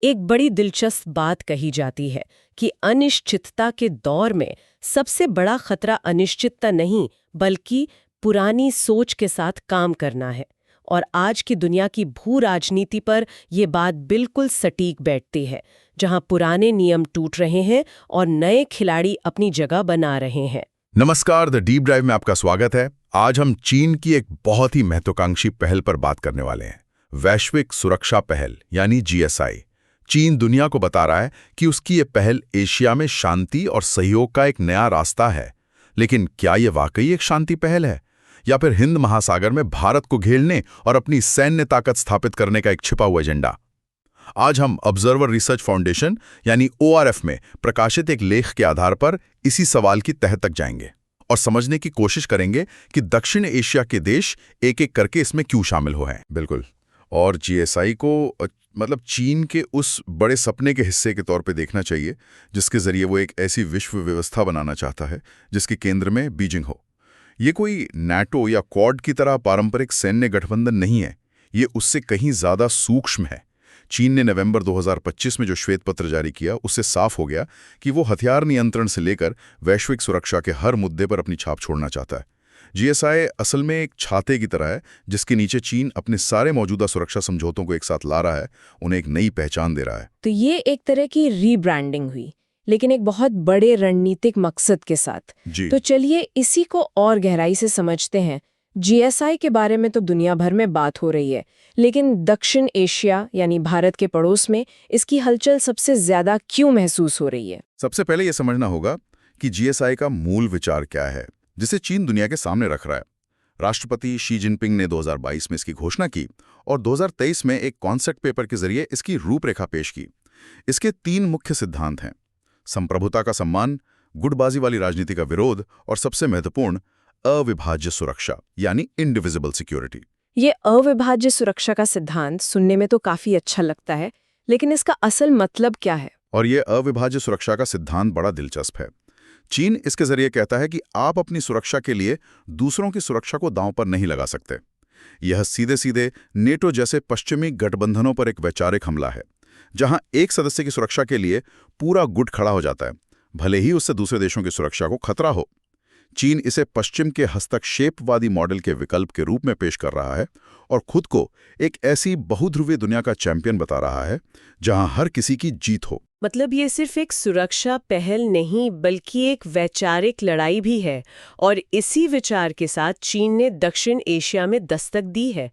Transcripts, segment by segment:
एक बड़ी दिलचस्प बात कही जाती है कि अनिश्चितता के दौर में सबसे बड़ा खतरा अनिश्चितता नहीं बल्कि पुरानी सोच के साथ काम करना है। और आज की दुनिया की भू राजनीति पर यह बात बिल्कुल सटीक बैठती है, जहां पुराने नियम टूट रहे हैं और नए खिलाड़ी अपनी जगह बना रहे हैं। नमस्कार, द डीप ड्राइव में आपका स्वागत है। आज हम चीन की एक बहुत ही महत्वाकांक्षी पहल पर बात करने वाले हैं, वैश्विक सुरक्षा पहल यानी जीएसआई। चीन दुनिया को बता रहा है कि उसकी ये पहल एशिया में शांति और सहयोग का एक नया रास्ता है। लेकिन क्या ये वाकई एक शांति पहल है, या फिर हिंद महासागर में भारत को घेरने और अपनी सैन्य ताकत स्थापित करने का एक छिपा हुआ एजेंडा? आज हम ऑब्जर्वर रिसर्च फाउंडेशन यानी ORF में प्रकाशित एक लेख के आधार पर इसी सवाल की तह तक जाएंगे और समझने की कोशिश करेंगे कि दक्षिण एशिया के देश एक एक करके इसमें क्यों शामिल हो हैं। बिल्कुल। और जीएसआई को मतलब चीन के उस बड़े सपने के हिस्से के तौर पे देखना चाहिए जिसके जरिए वो एक ऐसी विश्व व्यवस्था बनाना चाहता है जिसके केंद्र में बीजिंग हो। ये कोई नाटो या क्वाड की तरह पारंपरिक सैन्य गठबंधन नहीं है, ये उससे कहीं ज्यादा सूक्ष्म है। चीन ने नवंबर 2025 में जो श्वेत पत्र जारी किया, उससे साफ हो गया कि वो हथियार नियंत्रण से लेकर वैश्विक सुरक्षा के हर मुद्दे पर अपनी छाप छोड़ना चाहता है। जीएसआई असल में एक छाते की तरह है जिसके नीचे चीन अपने सारे मौजूदा सुरक्षा समझौतों को एक साथ ला रहा है, उन्हें एक नई पहचान दे रहा है। तो ये एक तरह की रीब्रांडिंग हुई, लेकिन एक बहुत बड़े रणनीतिक मकसद के साथ। जी। तो चलिए इसी को और गहराई से समझते हैं। जीएसआई के बारे में तो दुनिया भर में बात हो रही है, लेकिन दक्षिण एशिया यानी भारत के पड़ोस में इसकी हलचल सबसे ज्यादा क्यों महसूस हो रही है? सबसे पहले यह समझना होगा कि जीएसआई का मूल विचार क्या है, जिसे चीन दुनिया के सामने रख रहा है। राष्ट्रपति शी जिनपिंग ने 2022 में इसकी घोषणा की और 2023 में एक कॉन्सेप्ट पेपर के जरिए इसकी रूपरेखा पेश की। इसके 3 मुख्य सिद्धांत हैं: संप्रभुता का सम्मान, गुटबाजी वाली राजनीति का विरोध और सबसे महत्वपूर्ण, अविभाज्य सुरक्षा यानी इनडिविजिबल सिक्योरिटी। ये अविभाज्य सुरक्षा का सिद्धांत सुनने में तो काफी अच्छा लगता है, लेकिन इसका असल मतलब क्या है? और ये अविभाज्य सुरक्षा का सिद्धांत बड़ा दिलचस्प है। चीन इसके जरिए कहता है कि आप अपनी सुरक्षा के लिए दूसरों की सुरक्षा को दांव पर नहीं लगा सकते। यह सीधे सीधे नेटो जैसे पश्चिमी गठबंधनों पर एक वैचारिक हमला है, जहां एक सदस्य की सुरक्षा के लिए पूरा गुट खड़ा हो जाता है, भले ही उससे दूसरे देशों की सुरक्षा को खतरा हो। चीन इसे पश्चिम के हस्तक्षेपवादी मॉडल के विकल्प के रूप में पेश कर रहा है और खुद को एक ऐसी बहुध्रुवीय दुनिया का चैंपियन बता रहा है जहां हर किसी की जीत हो। मतलब ये सिर्फ एक सुरक्षा पहल नहीं बल्कि एक वैचारिक लड़ाई भी है, और इसी विचार के साथ चीन ने दक्षिण एशिया में दस्तक दी है।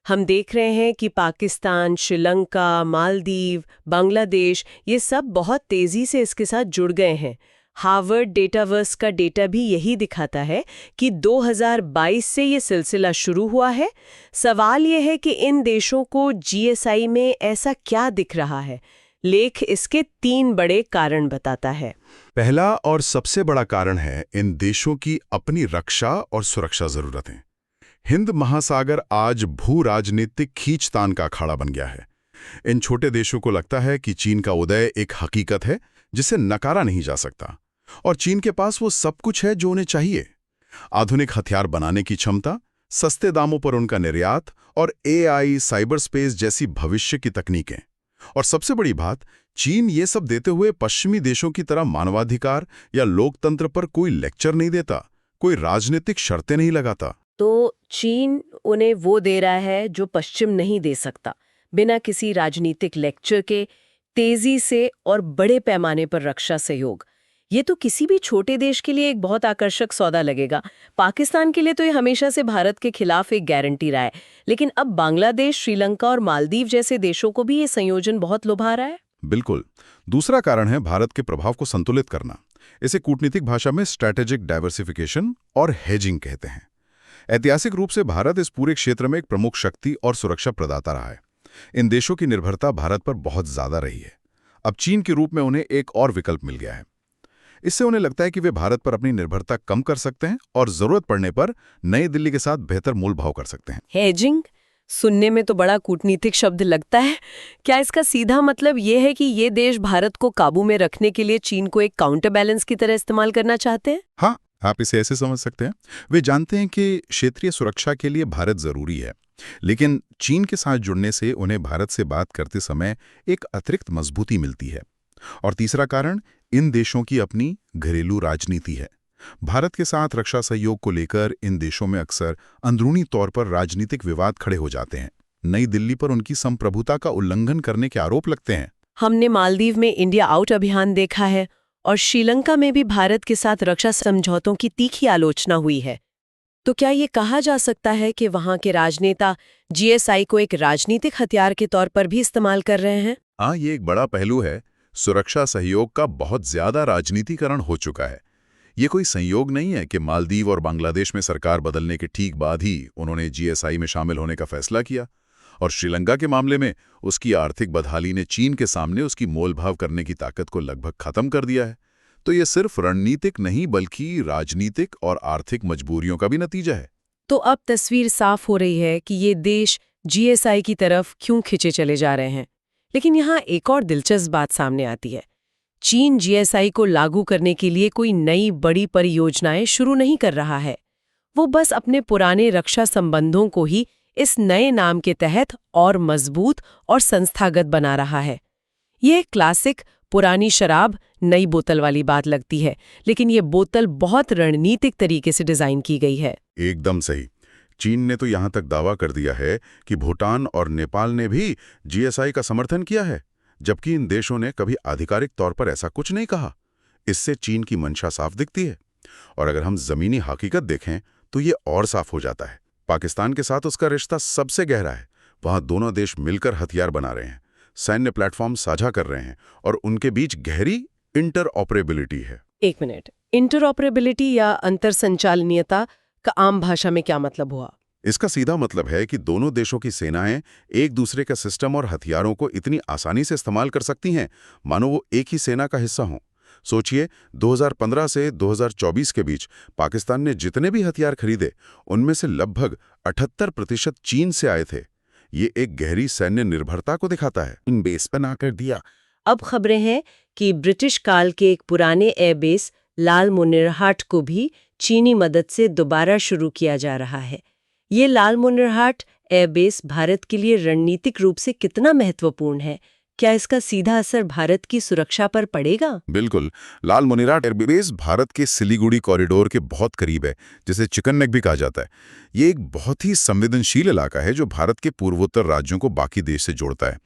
हम देख रहे हैं कि पाकिस्तान, श्रीलंका, मालदीव, बांग्लादेश ये सब बहुत तेजी से इसके साथ जुड़ गए हैं। हार्वर्ड डेटावर्स का डेटा भी यही दिखाता है कि 2022 से ये सिलसिला शुरू हुआ है। सवाल ये है कि इन देशों को जीएसआई में ऐसा क्या दिख रहा है? लेख इसके 3 बड़े कारण बताता है। पहला और सबसे बड़ा कारण है इन देशों की अपनी रक्षा और सुरक्षा जरूरतें। हिंद महासागर आज भू राजनीतिक खींचतान का अखाड़ा बन गया है। इन छोटे देशों को लगता है कि चीन का उदय एक हकीकत है जिसे नकारा नहीं जा सकता, और चीन के पास वो सब कुछ है जो उन्हें चाहिए: आधुनिक हथियार बनाने की क्षमता, सस्ते दामों पर उनका निर्यात और AI, साइबर स्पेस जैसी भविष्य की तकनीकें। और सबसे बड़ी बात, चीन ये सब देते हुए पश्चिमी देशों की तरह मानवाधिकार या लोकतंत्र पर कोई लेक्चर नहीं देता, कोई राजनीतिक शर्तें नहीं लगाता। तो चीन उन्हें वो दे रहा है जो पश्चिम नहीं दे सकता, बिना किसी राजनीतिक लेक्चर के, तेजी से और बड़े पैमाने पर रक्षा सहयोग। ये तो किसी भी छोटे देश के लिए एक बहुत आकर्षक सौदा लगेगा। पाकिस्तान के लिए तो ये हमेशा से भारत के खिलाफ एक गारंटी रहा है, लेकिन अब बांग्लादेश, श्रीलंका और मालदीव जैसे देशों को भी ये संयोजन बहुत लुभा रहा है। बिल्कुल। दूसरा कारण है भारत के प्रभाव को संतुलित करना। इसे कूटनीतिक भाषा में स्ट्रैटेजिक डाइवर्सिफिकेशन और हेजिंग कहते हैं। ऐतिहासिक रूप से भारत इस पूरे क्षेत्र में एक प्रमुख शक्ति और सुरक्षा प्रदाता रहा है। इन देशों की निर्भरता भारत पर बहुत ज्यादा रही है। अब चीन के रूप में उन्हें एक और विकल्प मिल गया है। इससे उन्हें लगता है कि वे भारत पर अपनी निर्भरता कम कर सकते हैं और जरूरत पड़ने पर नई दिल्ली के साथ बेहतर मूल भाव कर सकते हैं। हेजिंग सुनने में तो बड़ा कूटनीतिक शब्द लगता है। क्या इसका सीधा मतलब ये है कि ये देश भारत को काबू में रखने के लिए चीन को एक काउंटर बैलेंस की तरह इस्तेमाल करना चाहते हैं? हाँ, आप इसे ऐसे समझ सकते हैं। वे जानते हैं कि क्षेत्रीय सुरक्षा के लिए भारत जरूरी है, लेकिन चीन के साथ जुड़ने से उन्हें भारत से बात करते समय एक अतिरिक्त मजबूती मिलती है। और तीसरा कारण इन देशों की अपनी घरेलू राजनीति है। भारत के साथ रक्षा सहयोग को लेकर इन देशों में अक्सर अंदरूनी तौर पर राजनीतिक विवाद खड़े हो जाते हैं। नई दिल्ली पर उनकी संप्रभुता का उल्लंघन करने के आरोप लगते हैं। हमने मालदीव में इंडिया आउट अभियान देखा है और श्रीलंका में भी भारत के साथ रक्षा समझौतों की तीखी आलोचना हुई है। तो क्या ये कहा जा सकता है कि वहाँ के राजनेता जीएसआई को एक राजनीतिक हथियार के तौर पर भी इस्तेमाल कर रहे हैं? हाँ, ये एक बड़ा पहलू है। सुरक्षा सहयोग का बहुत ज्यादा राजनीतिकरण हो चुका है। ये कोई संयोग नहीं है कि मालदीव और बांग्लादेश में सरकार बदलने के ठीक बाद ही उन्होंने जीएसआई में शामिल होने का फैसला किया। और श्रीलंका के मामले में उसकी आर्थिक बदहाली ने चीन के सामने उसकी मोलभाव करने की ताकत को लगभग खत्म कर दिया है। तो ये सिर्फ रणनीतिक नहीं बल्कि राजनीतिक और आर्थिक मजबूरियों का भी नतीजा है। तो अब तस्वीर साफ हो रही है कि ये देश जीएसआई की तरफ क्यों खिंचे चले जा रहे हैं। लेकिन यहाँ एक और दिलचस्प बात सामने आती है। चीन जीएसआई को लागू करने के लिए कोई नई बड़ी परियोजनाएं शुरू नहीं कर रहा है। वो बस अपने पुराने रक्षा संबंधों को ही इस नए नाम के तहत और मजबूत और संस्थागत बना रहा है। ये एक क्लासिक पुरानी शराब नई बोतल वाली बात लगती है, लेकिन ये बोतल बहुत रणनीतिक तरीके से डिजाइन की गई है। एकदम सही। चीन ने तो यहां तक दावा कर दिया है कि भूटान और नेपाल ने भी जीएसआई का समर्थन किया है, जबकि इन देशों ने कभी आधिकारिक तौर पर ऐसा कुछ नहीं कहा। इससे चीन की मंशा साफ दिखती है। और अगर हम जमीनी हकीकत देखें तो ये और साफ हो जाता है। पाकिस्तान के साथ उसका रिश्ता सबसे गहरा है। वहां दोनों देश मिलकर हथियार बना रहे हैं, सैन्य प्लेटफॉर्म साझा कर रहे हैं और उनके बीच गहरी इंटरऑपरेबिलिटी है। एक मिनट, इंटरऑपरेबिलिटी या अंतर संचालनीयता का आम भाषा में क्या मतलब हुआ? इसका सीधा मतलब है कि दोनों देशों की सेनाएं एक दूसरे का सिस्टम और हथियारों को इतनी आसानी से इस्तेमाल कर सकती हैं मानो वो एक ही सेना का हिस्सा हों। सोचिए, 2015 से 2024 के बीच पाकिस्तान ने जितने भी हथियार खरीदे उनमें से लगभग 78% चीन से आए थे। ये एक गहरी सैन्य निर्भरता को दिखाता है। इन बेस पर ना कर दिया। अब खबरें हैं कि ब्रिटिश काल के एक पुराने एयरबेस लालमोनिरहाट को भी चीनी मदद से दोबारा शुरू किया जा रहा है। ये लालमोनिरहाट एयरबेस भारत के लिए रणनीतिक रूप से कितना महत्वपूर्ण है? क्या इसका सीधा असर भारत की सुरक्षा पर पड़ेगा? बिल्कुल। लालमोनिरहाट एयरबेस भारत के सिलीगुड़ी कॉरिडोर के बहुत करीब है, जिसे चिकन नेक भी कहा जाता है। ये एक बहुत ही संवेदनशील इलाका है जो भारत के पूर्वोत्तर राज्यों को बाकी देश से जोड़ता है।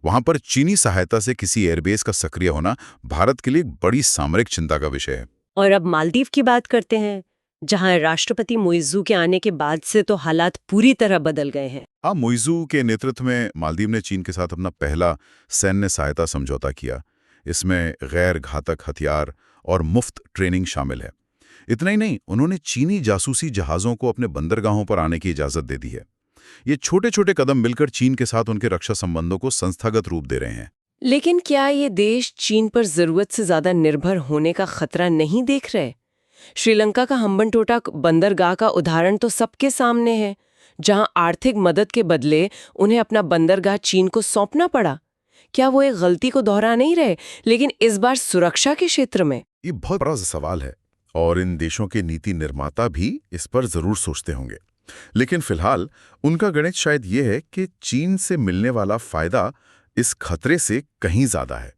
वहां पर चीनी सहायता से किसी एयरबेस का सक्रिय होना भारत के लिए एक बड़ी सामरिक चिंता का विषय है। और अब मालदीव की बात करते हैं, जहां राष्ट्रपति मुइज़्ज़ू के आने के बाद से तो हालात पूरी तरह बदल गए हैं। मुइज़्ज़ू के नेतृत्व में मालदीव ने चीन के साथ अपना पहला सैन्य सहायता समझौता किया। इसमें गैर घातक हथियार और मुफ्त ट्रेनिंग शामिल है। इतना ही नहीं, उन्होंने चीनी जासूसी जहाज़ों को अपने बंदरगाहों पर आने की इजाज़त दे दी है। ये छोटे छोटे कदम मिलकर चीन के साथ उनके रक्षा संबंधों को संस्थागत रूप दे रहे हैं। लेकिन क्या ये देश चीन पर जरूरत से ज्यादा निर्भर होने का खतरा नहीं देख रहे? श्रीलंका का हम्बनटोटा बंदरगाह का उदाहरण तो सबके सामने है, जहां आर्थिक मदद के बदले उन्हें अपना बंदरगाह चीन को सौंपना पड़ा। क्या वो एक गलती को दोहरा नहीं रहे, लेकिन इस बार सुरक्षा के क्षेत्र में? ये बहुत बड़ा सवाल है और इन देशों के नीति निर्माता भी इस पर जरूर सोचते होंगे। लेकिन फिलहाल उनका गणित शायद ये है कि चीन से मिलने वाला फायदा इस खतरे से कहीं ज्यादा है।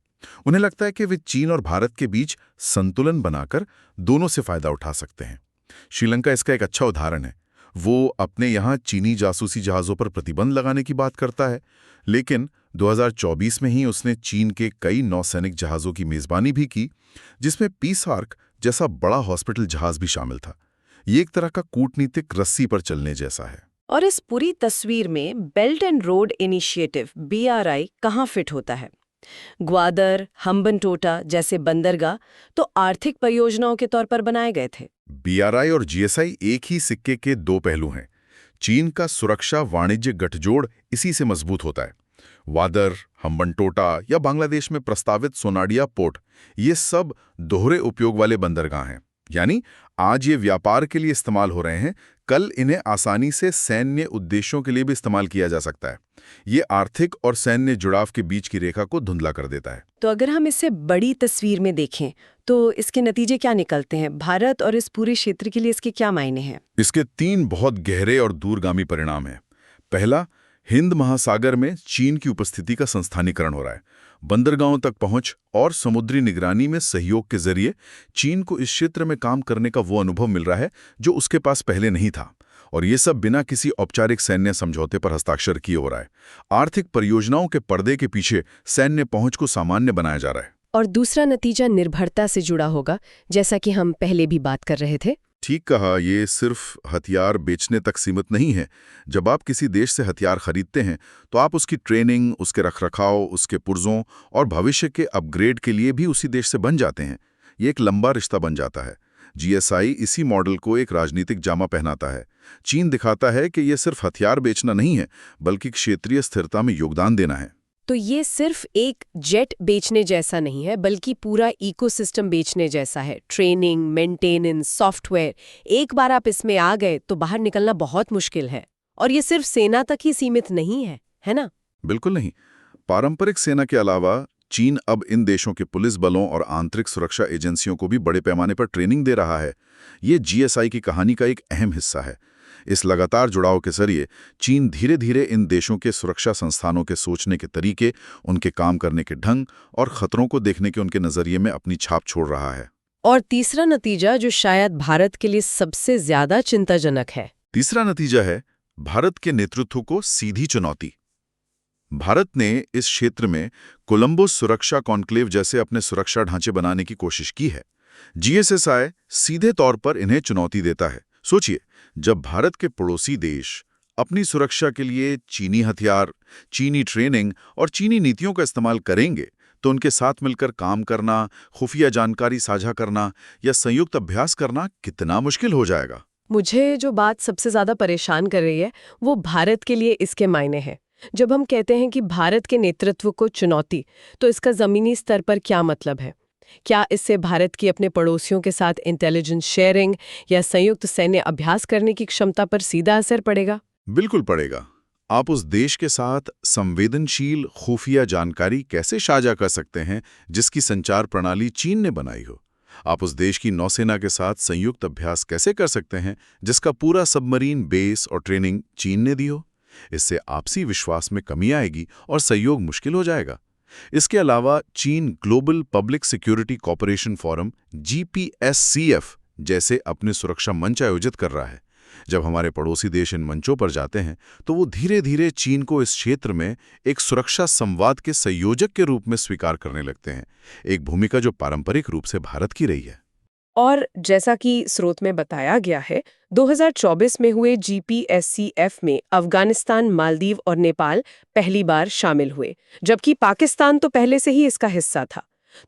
उन्हें लगता है कि वे चीन और भारत के बीच संतुलन बनाकर दोनों से फायदा उठा सकते हैं। श्रीलंका इसका एक अच्छा उदाहरण है। वो अपने यहाँ चीनी जासूसी जहाज़ों पर प्रतिबंध लगाने की बात करता है, लेकिन 2024 में ही उसने चीन के कई नौसैनिक जहाज़ों की मेज़बानी भी की, जिसमें पीस आर्क जैसा बड़ा हॉस्पिटल जहाज़ भी शामिल था। ये एक तरह का कूटनीतिक रस्सी पर चलने जैसा है। और इस पूरी तस्वीर में belt and road initiative BRI कहाँ फिट होता है? ग्वादर, हम्बनटोटा जैसे बंदरगाह तो आर्थिक परियोजनाओं के तौर पर बनाए गए थे। BRI और GSI एक ही सिक्के के दो पहलू हैं। चीन का सुरक्षा वाणिज्य गठजोड़ इसी से मजबूत होता है। ग्वादर, हम्बनटोटा या बांग्लादेश में प्रस्तावित सोनाडिया पोर्ट, ये सब दोहरे उपयोग वाले बंदरगाह हैं। यानी आज ये व्यापार के लिए इस्तेमाल हो रहे हैं, कल इन्हें आसानी से सैन्य उद्देश्यों के लिए भी इस्तेमाल किया जा सकता है। ये आर्थिक और सैन्य जुड़ाव के बीच की रेखा को धुंधला कर देता है। तो अगर हम इसे बड़ी तस्वीर में देखें तो इसके नतीजे क्या निकलते हैं? भारत और इस पूरे क्षेत्र के लिए इसके क्या मायने हैं? इसके 3 बहुत गहरे और दूरगामी परिणाम हैं। पहला, हिंद महासागर में चीन की उपस्थिति का संस्थानीकरण हो रहा है। बंदरगाहों तक पहुंच और समुद्री निगरानी में सहयोग के जरिए चीन को इस क्षेत्र में काम करने का वो अनुभव मिल रहा है जो उसके पास पहले नहीं था। और ये सब बिना किसी औपचारिक सैन्य समझौते पर हस्ताक्षर किए हो रहा है। आर्थिक परियोजनाओं के पर्दे के पीछे सैन्य पहुंच को सामान्य बनाया जा रहा है। और दूसरा नतीजा निर्भरता से जुड़ा होगा, जैसा कि हम पहले भी बात कर रहे थे। ठीक कहा, ये सिर्फ हथियार बेचने तक सीमित नहीं है। जब आप किसी देश से हथियार खरीदते हैं तो आप उसकी ट्रेनिंग, उसके रखरखाव, उसके पुर्जों और भविष्य के अपग्रेड के लिए भी उसी देश से बन जाते हैं। ये एक लंबा रिश्ता बन जाता है। जीएसआई इसी मॉडल को एक राजनीतिक जामा पहनाता है। चीन दिखाता है कि यह सिर्फ हथियार बेचना नहीं है, बल्कि क्षेत्रीय स्थिरता में योगदान देना है। तो ये सिर्फ एक जेट बेचने जैसा नहीं है, बल्कि पूरा इकोसिस्टम बेचने जैसा है। ट्रेनिंग, मेंटेनेंस, सॉफ्टवेयर, एक बार आप इसमें आ गए तो बाहर निकलना बहुत मुश्किल है। और ये सिर्फ सेना तक ही सीमित नहीं है ना? बिल्कुल नहीं। पारंपरिक सेना के अलावा चीन अब इन देशों के पुलिस बलों और आंतरिक सुरक्षा एजेंसियों को भी बड़े पैमाने पर ट्रेनिंग दे रहा है। ये जीएसआई की कहानी का एक अहम हिस्सा है। इस लगातार जुड़ाव के जरिए चीन धीरे धीरे इन देशों के सुरक्षा संस्थानों के सोचने के तरीके, उनके काम करने के ढंग और खतरों को देखने के उनके नजरिए में अपनी छाप छोड़ रहा है। और तीसरा नतीजा, जो शायद भारत के लिए सबसे ज्यादा चिंताजनक है। तीसरा नतीजा है भारत के नेतृत्व को सीधी चुनौती। भारत ने इस क्षेत्र में कोलंबो सुरक्षा कॉन्क्लेव जैसे अपने सुरक्षा ढांचे बनाने की कोशिश की है। जीएसएसआई सीधे तौर पर इन्हें चुनौती देता है। सोचिए, जब भारत के पड़ोसी देश अपनी सुरक्षा के लिए चीनी हथियार, चीनी ट्रेनिंग और चीनी नीतियों का इस्तेमाल करेंगे, तो उनके साथ मिलकर काम करना, खुफिया जानकारी साझा करना या संयुक्त अभ्यास करना कितना मुश्किल हो जाएगा। मुझे जो बात सबसे ज्यादा परेशान कर रही है वो भारत के लिए इसके मायने हैं। जब हम कहते हैं कि भारत के नेतृत्व को चुनौती, तो इसका जमीनी स्तर पर क्या मतलब है? क्या इससे भारत की अपने पड़ोसियों के साथ इंटेलिजेंस शेयरिंग या संयुक्त सैन्य अभ्यास करने की क्षमता पर सीधा असर पड़ेगा? बिल्कुल पड़ेगा। आप उस देश के साथ संवेदनशील खुफिया जानकारी कैसे साझा कर सकते हैं जिसकी संचार प्रणाली चीन ने बनाई हो? आप उस देश की नौसेना के साथ संयुक्त अभ्यास कैसे कर सकते हैं जिसका पूरा सबमरीन बेस और ट्रेनिंग चीन ने दी हो? इससे आपसी विश्वास में कमी आएगी और सहयोग मुश्किल हो जाएगा। इसके अलावा चीन global public security corporation forum GPSCF जैसे अपने सुरक्षा मंच आयोजित कर रहा है। जब हमारे पड़ोसी देश इन मंचों पर जाते हैं तो वो धीरे धीरे चीन को इस क्षेत्र में एक सुरक्षा संवाद के संयोजक के रूप में स्वीकार करने लगते हैं, एक भूमिका जो पारंपरिक रूप से भारत की रही है। और जैसा कि स्रोत में बताया गया है, 2024 में हुए GPSCF में अफगानिस्तान, मालदीव और नेपाल पहली बार शामिल हुए, जबकि पाकिस्तान तो पहले से ही इसका हिस्सा था।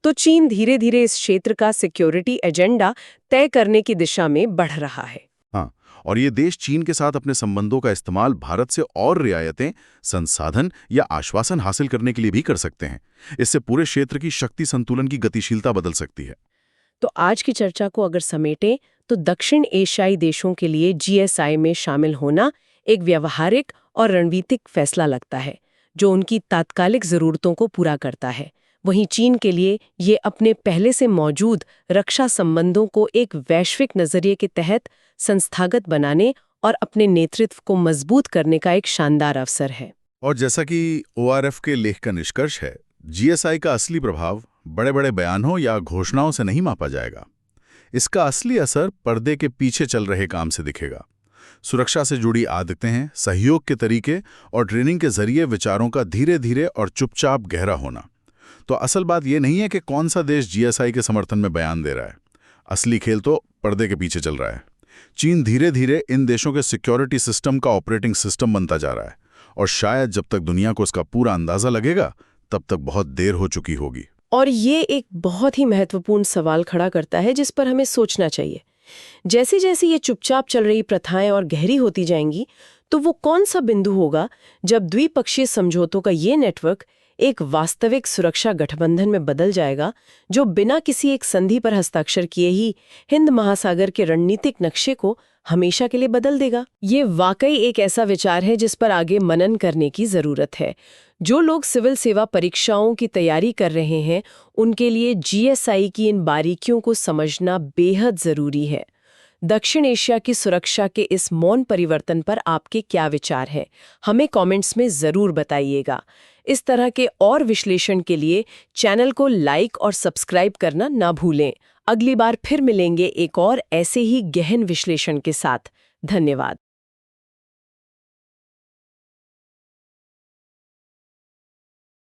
तो चीन धीरे धीरे इस क्षेत्र का सिक्योरिटी एजेंडा तय करने की दिशा में बढ़ रहा है। हाँ, और ये देश चीन के साथ अपने संबंधों का इस्तेमाल भारत से और रियायतें, संसाधन या आश्वासन हासिल करने के लिए भी कर सकते हैं। इससे पूरे क्षेत्र की शक्ति संतुलन की गतिशीलता बदल सकती है। तो आज की चर्चा को अगर समेटें तो दक्षिण एशियाई देशों के लिए GSI में शामिल होना एक व्यावहारिक और रणनीतिक फैसला लगता है, जो उनकी तात्कालिक ज़रूरतों को पूरा करता है। वहीं चीन के लिए ये अपने पहले से मौजूद रक्षा संबंधों को एक वैश्विक नज़रिए के तहत संस्थागत बनाने और अपने नेतृत्व को मजबूत करने का एक शानदार अवसर है। और जैसा कि ORF के लेख का निष्कर्ष है, GSI का असली प्रभाव बड़े बड़े बयानों या घोषणाओं से नहीं मापा जाएगा। इसका असली असर पर्दे के पीछे चल रहे काम से दिखेगा। सुरक्षा से जुड़ी आदतें, सहयोग के तरीके और ट्रेनिंग के जरिए विचारों का धीरे धीरे और चुपचाप गहरा होना। तो असल बात यह नहीं है कि कौन सा देश GSI के समर्थन में बयान दे रहा है। असली खेल तो पर्दे के पीछे चल रहा है। चीन धीरे धीरे इन देशों के सिक्योरिटी सिस्टम का ऑपरेटिंग सिस्टम बनता जा रहा है, और शायद जब तक दुनिया को इसका पूरा अंदाजा लगेगा तब तक बहुत देर हो चुकी होगी। और ये एक बहुत ही महत्वपूर्ण सवाल खड़ा करता है जिस पर हमें सोचना चाहिए। जैसे जैसे ये चुपचाप चल रही प्रथाएं और गहरी होती जाएंगी, तो वो कौन सा बिंदु होगा जब द्विपक्षीय समझौतों का ये नेटवर्क एक वास्तविक सुरक्षा गठबंधन में बदल जाएगा, जो बिना किसी एक संधि पर हस्ताक्षर किए ही हिंद महासागर के रणनीतिक नक्शे को हमेशा के लिए बदल देगा। ये वाकई एक ऐसा विचार है जिस पर आगे मनन करने की जरूरत है। जो लोग सिविल सेवा परीक्षाओं की तैयारी कर रहे हैं, उनके लिए GSI की इन बारीकियों को समझना बेहद जरूरी है। दक्षिण एशिया की सुरक्षा के इस मौन परिवर्तन पर आपके क्या विचार हैं? हमें कमेंट्स में ज़रूर बताइएगा। इस तरह के और विश्लेषण के लिए चैनल को लाइक और सब्सक्राइब करना ना भूलें। अगली बार फिर मिलेंगे एक और ऐसे ही गहन विश्लेषण के साथ। धन्यवाद।